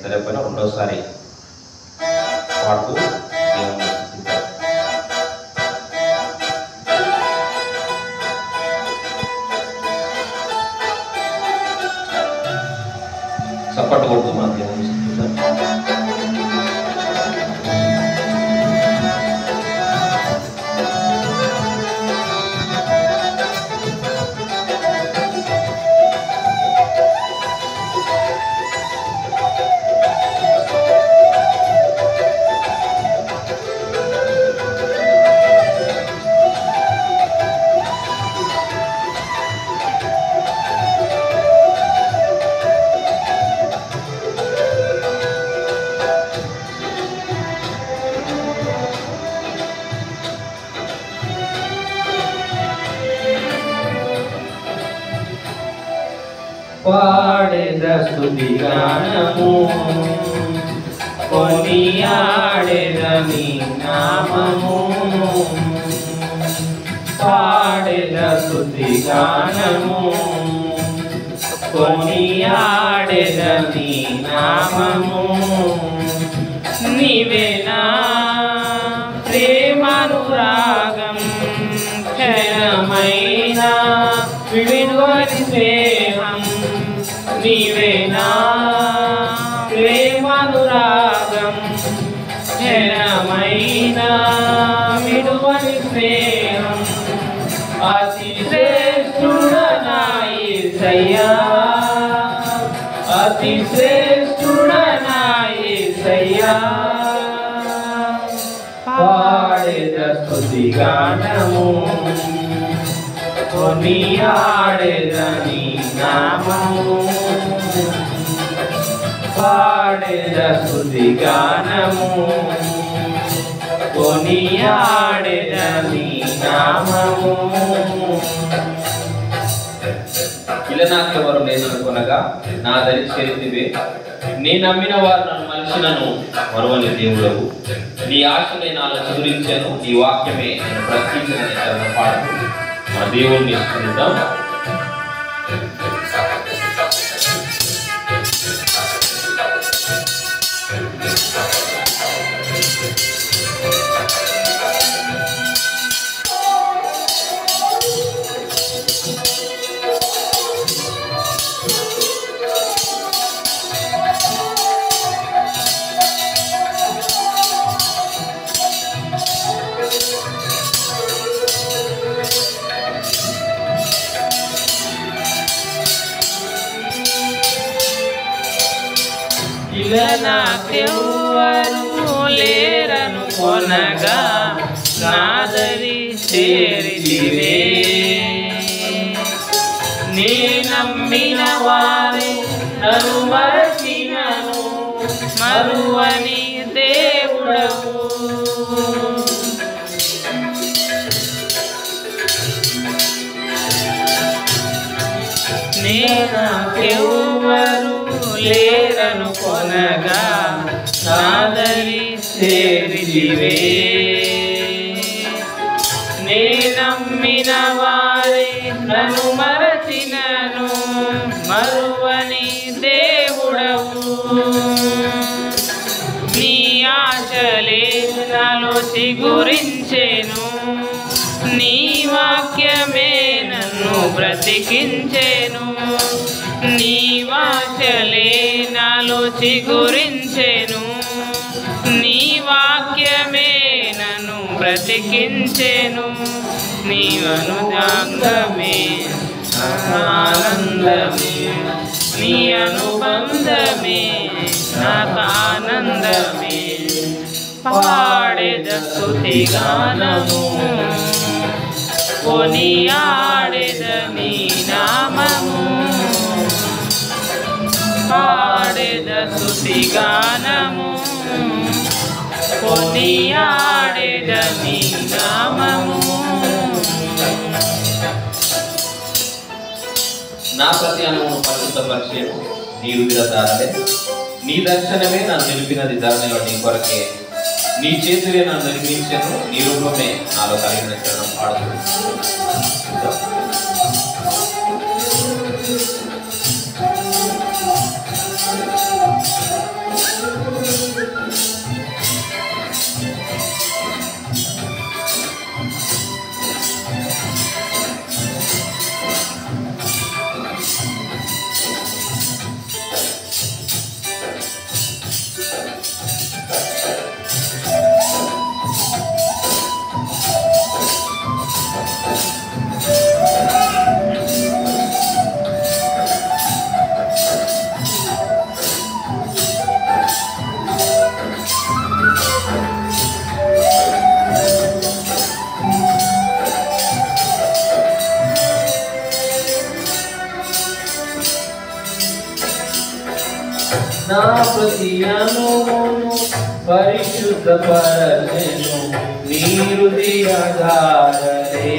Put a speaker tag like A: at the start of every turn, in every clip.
A: తెలియకపోయినా రెండోసారి పాడుతూ దేవుని స్తుతిద్దాం. చప్పట్లు కొడుతూ మన దేవుని స్తుతిద్దాం. పాడెద స్తుతి గానము కొనియాడెద నీ నామము పాడెద స్తుతి గానము కొనియాడెద నీ నామము నీవేనా ప్రేమానురాగం క్షణమైన విడువని స్నేహం నీవేనా ప్రేమానురాగం క్షణమైన విడువని స్నేహం అతి శ్రేష్ఠుడనా యేసయ్యా అతి శ్రేష్ఠుడనా యేసయ్యా పాడెద స్తుతి గానము కొనియాడెద నీ నామము పాడెద స్తుతి గానము కొనియాడెద నీ నామము ఇలనాకెవరు లేదనుకొనగా నా దరి చేరితివే నీ నమ్మిన వారు నన్ను మనిషినను మరువని దేవుడవు నీ ఆశనే నాలో చిగురించాను నీ వాక్యమే నేను ప్రశ్నించిన పాడు మన దేవుణ్ణి స్తుతిద్దాం. నాకెవ్వరు లేరను కొనగా నాదరి చేరితివే నీ నమ్మిన వారి నన్ను మరచినను మరువని దేవుడవు నీ నాకెవ్వరు లేరను కొనగా నాదరి చేరితివే నీ నమ్మిన వారి నన్ను మరచినను మరువని దేవుడవు నీ ఆశలే నాలో చిగురించెను నీ వాక్యమే నన్ను బ్రతికించెను నీ వాక్యలే నాలో చిగురించెను నీ వాక్యమే నన్ను బ్రతికించెను నీ అనుబంధమే ఆనందమే నీ అనుబంధమే నాకు ఆనందమే పాడెద స్తుతి గానము కొనియాడెద నీ నామము పాడెద స్తుతి గానము కొనియాడెద నీ నామము నా ప్రతి అనుభవం పరిశుద్ధపరిచేను నీ విధాలే నీ దర్శనమే నన్ను నిలిపినది ధరణిలో నీ కొరకే నీ చేతులే నన్ను నిర్మించాను నీ రూపమే నాలో కలిగిన చరణం పాడుతుంది. ప్రతి అనువును పరిశుద్ధపరచెను నీ హృదయధారలే.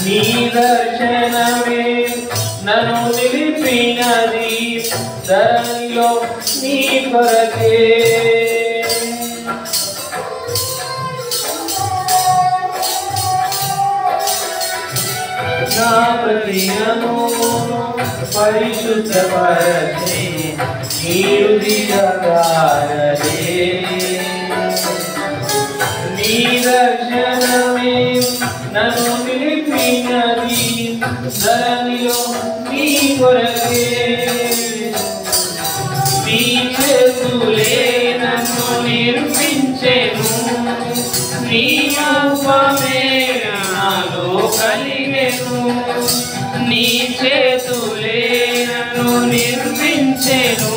A: నీ దర్శనమే నన్ను నిలిపినది ధరణిలో నీ కొరకే. నా ప్రతి అనువును పరిశుద్ధపరచె నీ హృదయధారలే. నీ దర్శనమే నన్ను నిలిపినది ధరణిలో నీ కొరకే. నీ చేతులే నన్ను నిర్మించెను నీ రూపమే నాలో కలిగెను. నీ చేతులే నన్ను నిర్మించెను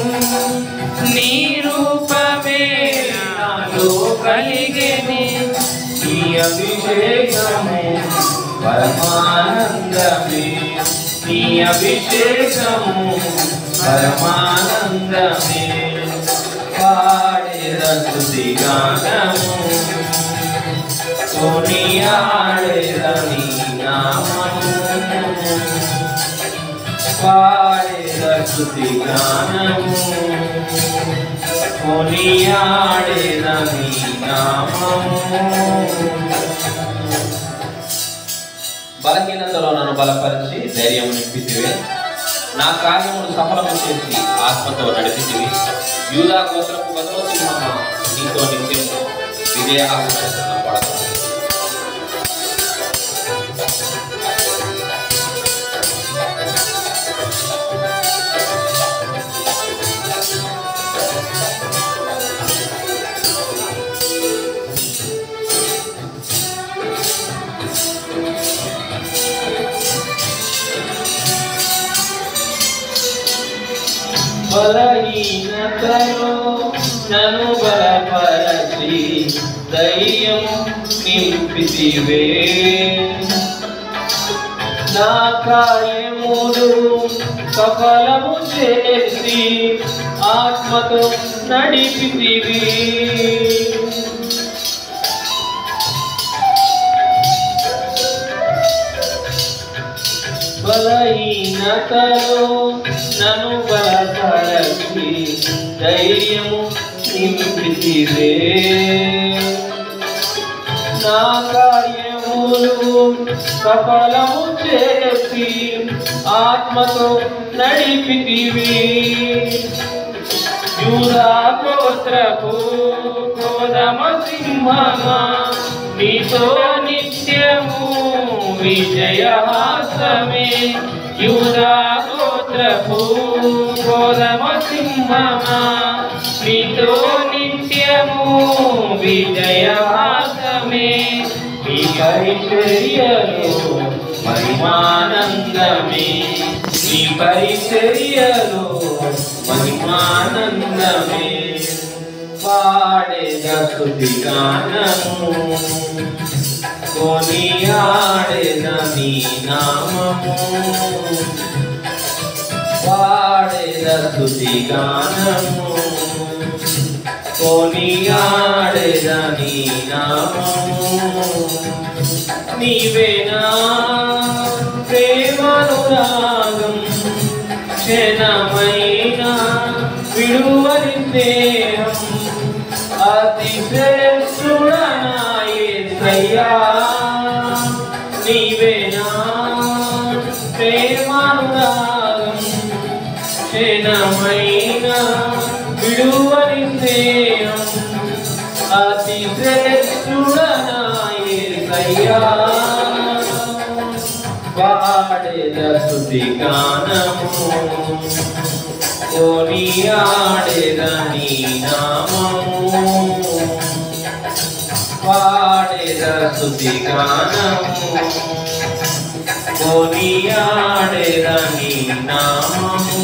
A: నీ రూపమే నాలో కలిగెను. నీ అభిషేకము పరమానందమే. నీ అభిషేకము పరమానందమే. పాడేద స్తుతి గానము కొనియాడేద నీ నామము. పాడేద స్తుతి గానము కొనియాడేద నీ నామము. బలహీనతలో నన్ను బలపరిచి ధైర్యం నింపితివి. నా కార్యమును సఫలము చేసి ఆత్మతో నడిపితివి. యూదా గోత్రపు బదులు సింహమా నీతో నిత్యము విజయాసన పడతాను. బలహీనతలో నన్ను బలపరచి ధైర్యము నింపితివే. నా కార్యములు సఫలము చేసి ఆత్మతో నడిపితివి. బలహీనతలో నన్ను బలపరచి ధైర్యము నింపితివే. నా కార్యములు సఫలము చేసి ఆత్మతో నడిపితివి. యూదా గోత్రపు కోదమ సింహమా నీతో నిత్యము విజయహాసమే. యూదా గోత్రపు కోదమ సింహమా నీతో నిత్యము విజయహాసమే. నీ పరిచర్యలో మహిమానందమే. నీ పరిచర్యలో మహిమానందమే. పాడేద స్తుతి గానము కొనియాడేద నీ నామము. పాడేద స్తుతి గానము కొనియాడేద నీ నామము. నీవేనా ప్రేమానురాగం క్షణమైనా విడువని స్నేహం అతి శ్రేష్ఠుడనా యేసయ్యా. నీవేనా ప్రేమానురాగం క్షణమైనా విడువని స్నేహం అతి శ్రేష్ఠుడనా యేసయ్యా. పాడేద స్తుతి గానము కొనియాడేద నీ నామము. పాడేద స్తుతి గానము కొనియాడేద నీ నామము.